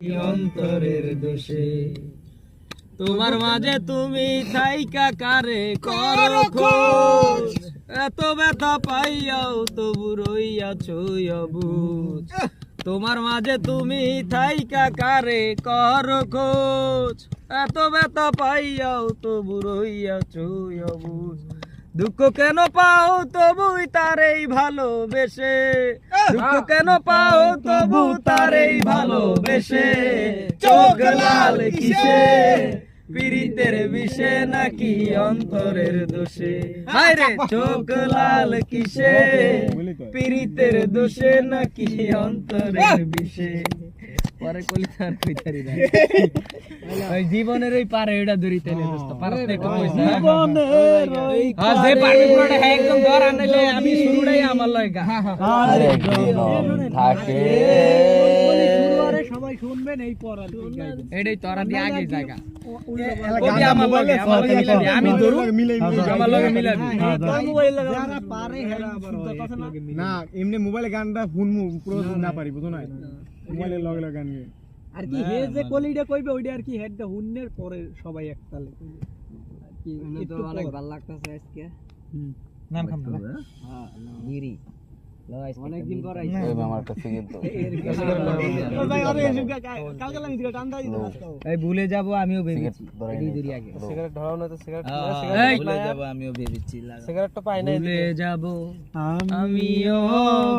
অন্তরের দোষে তোমার মাঝে তুমি থাইকা কারে করো খোঁজ, এত ব্যথা পাইয়াও তবু রইয়াছো অবুঝ। তোমার মাঝে তুমি থাইকা কারে করো খোঁজ, এত ব্যথা পাইয়াও তবু রইয়াছো অবুঝ। দুঃখ কেন পাও তবুই তারেই ভালোবেসে, দুঃখ কেন পাও তবু তারেই ভালোবেসে। চোখ লাল কিসে, পীড়িতের বিষে নাকি অন্তরের দোষে? হায় রে চোখ লাল কিসে, পীড়িতের দোষে নাকি অন্তরের বিষে? পরে কলিতার কইতারি না ওই জীবনের ওই পারে এটা ধরিতে নে দোস্ত, পারতে কো কইছা জীবনের ওই যে পারবি পুরোটা একদম ধর আনলে আমি শুরুটাই আমার লাগা। আরে থাকে শুরুরে সবাই শুনবেন এই পড়া এটাই তোরা দি আগে জায়গা কবি আমার লাগে আমি ধরু আমার লাগে মিলাবি তোর মোবাইল লাগা যারা পারে হেরা আবার কথা না এমনি মোবাইলে গানটা শুনমু পুরো না পারি বুঝো না মোবাইলে লগে লগে গান আর কি হে যে কলিটা কইবে ওইটা আর কি হেডটা হুন্নের পরে সবাই একতালে কইবে আর কি একটু অনেক ভালো লাগতেছে আজকে নাম খাম না হ্যাঁ গিরি লগাইছ অনেক দিন পর আইছে এই আমার কাছে কিন্তু ভাই আরে কালকে লাগি দিকে টান দাও এই ভুলে যাব আমিও ভেবেছি এডি দূরি আগে সিগারেট ধরাও না তো সিগারেট ভুলে যাব আমিও ভেবেছি সিগারেট তো পাই নাই ভুলে যাব আমিও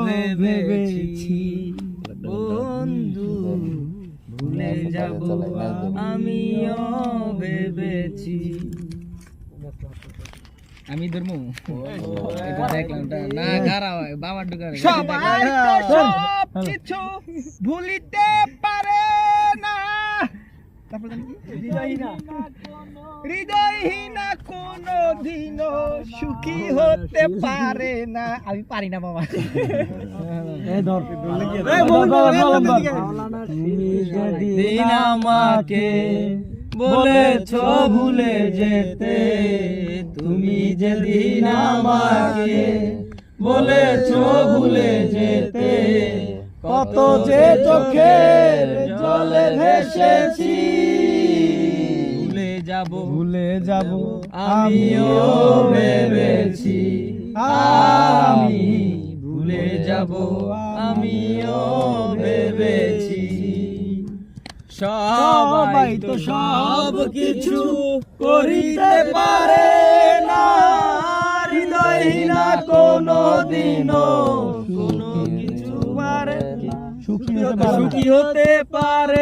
ভেবেছি বন্ধু ভুলে যাব আমিও ভেবেছি। আমি ধর্ম এটা দেখলাম না খারাপ হয় বাবার দোকানে সবাই তো সব কিছু ভুলিতে পারে না, তারপর হৃদয়হীনা কোনো দিনও সুখী হতে পারে না। আমি পারি না বাবা তুমি যেদিন আমাকে বলেছ ভুলে যেতে, তুমি যেদিন আমাকে বলেছ ভুলে যেতে, কত যে চোখের জলে ভেসেছি। ভুলে যাব আমিও ভেবেছি, আমি ভুলে যাব আমিও ভেবেছি। সবাই তো সব কিছু করিতে পারে না, হৃদয়হীনা কোনো দিনও কোনো কিছু পারে সুখী হতে পারে।